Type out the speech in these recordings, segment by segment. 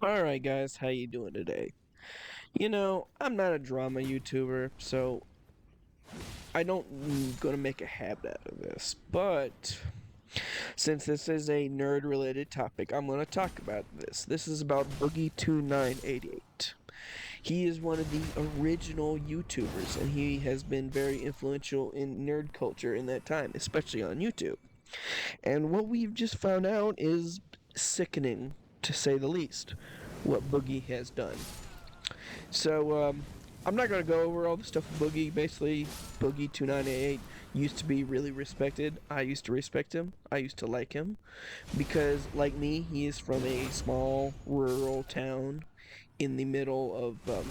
Alright guys, how you doing today? I'm not a drama YouTuber, so I don't gonna make a habit out of this. But since this is a nerd related topic, I'm gonna talk about this. This is about Boogie 2988. He is one of the original YouTubers, and he has been very influential in nerd culture in that time, especially on YouTube. And what we've just found out is sickening, to say the least, what Boogie has done. So I'm not gonna go over all the stuff with Boogie. Basically, Boogie 2988 used to be really respected. I used to respect him. I used to like him because, like me, he is from a small rural town in the middle of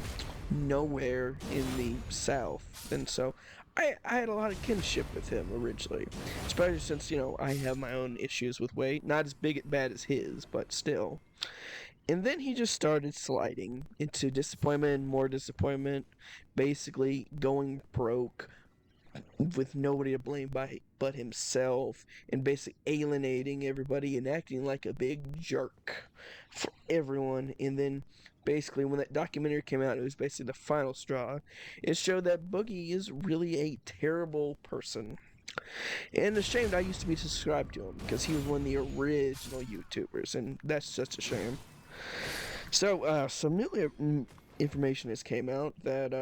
nowhere in the South, and so I had a lot of kinship with him originally, especially since I have my own issues with weight, not as bad as his, but still. And then he just started sliding into disappointment and more disappointment, basically going broke with nobody to blame but himself, and basically alienating everybody and acting like a big jerk for everyone. And then basically when that documentary came out, it was basically the final straw. It showed that Boogie is really a terrible person. And ashamed I used to be subscribed to him because he was one of the original YouTubers, and that's such a shame. So, some new information has came out that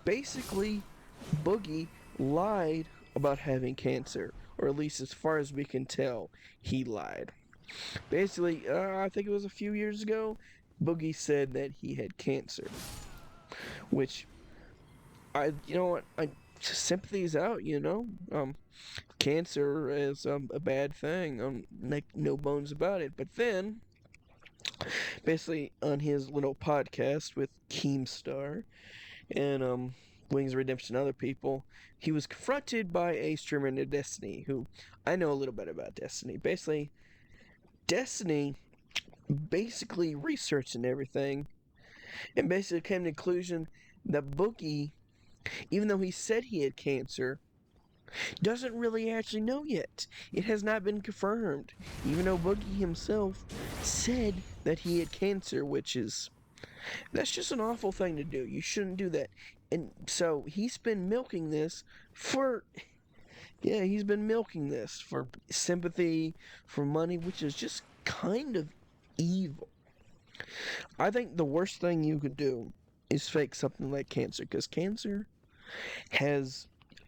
basically Boogie lied about having cancer, or at least as far as we can tell, he lied. Basically, I think it was a few years ago, Boogie said that he had cancer, which you know what, I sympathy's out. Cancer is a bad thing, like no bones about it. But then basically on his little podcast with Keemstar and Wings of Redemption and other people, he was confronted by a streamer named Destiny, who I know a little bit about Destiny. Basically, Destiny basically researched and everything, and basically came to the conclusion that Boogie, even though he said he had cancer, doesn't really actually know yet. It has not been confirmed, even though Boogie himself said that he had cancer, which is that's just an awful thing to do. You shouldn't do that. And so he's been milking this for, yeah, he's been milking this for sympathy, for money, which is just kind of evil. I think the worst thing you could do is fake something like cancer, because cancer has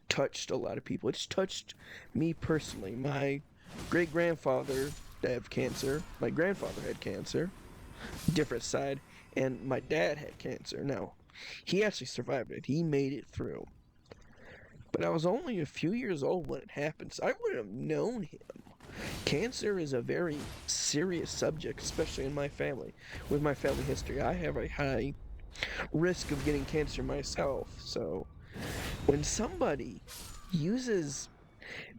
touched a lot of people. It's touched me personally. My great grandfather had cancer. My grandfather had cancer. Different side. And my dad had cancer. Now, he actually survived it. He made it through. But I was only a few years old when it happened, so I wouldn't have known him. Cancer is a very serious subject, especially in my family. With my family history, I have a high risk of getting cancer myself. So when somebody uses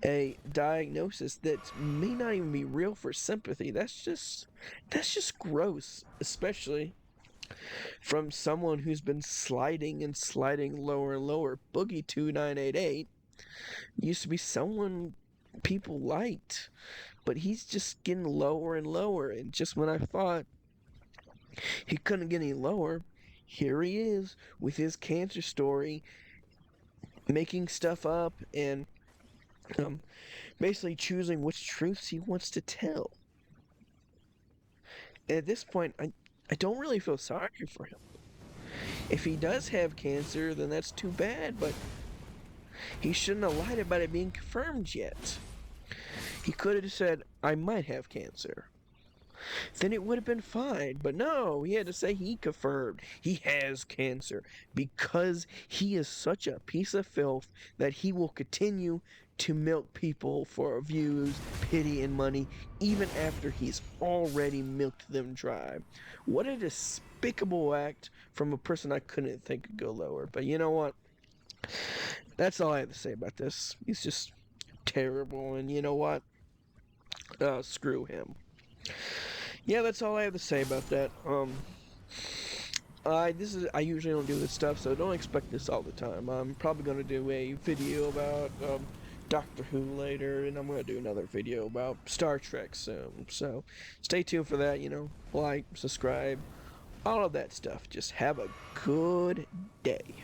a diagnosis that may not even be real for sympathy, that's just gross, especially from someone who's been sliding and sliding lower and lower. Boogie 2988 used to be someone people liked, but he's just getting lower and lower. And just when I thought he couldn't get any lower, here he is with his cancer story, making stuff up and um, basically choosing which truths he wants to tell. And at this point, I don't really feel sorry for him. If he does have cancer, then that's too bad, but he shouldn't have lied about it being confirmed yet. He could have said, I might have cancer. Then it would have been fine. But no, he had to say he confirmed he has cancer because he is such a piece of filth that he will continue to milk people for views, pity, and money even after he's already milked them dry. What a despicable act from a person I couldn't think could go lower. But you know what? That's all I have to say about this. He's just terrible, and you know what? Screw him. Yeah, that's all I have to say about that. I usually don't do this stuff, so don't expect this all the time. I'm probably gonna do a video about Doctor Who later, and I'm going to do another video about Star Trek soon. So stay tuned for that, like, subscribe, all of that stuff. Just have a good day.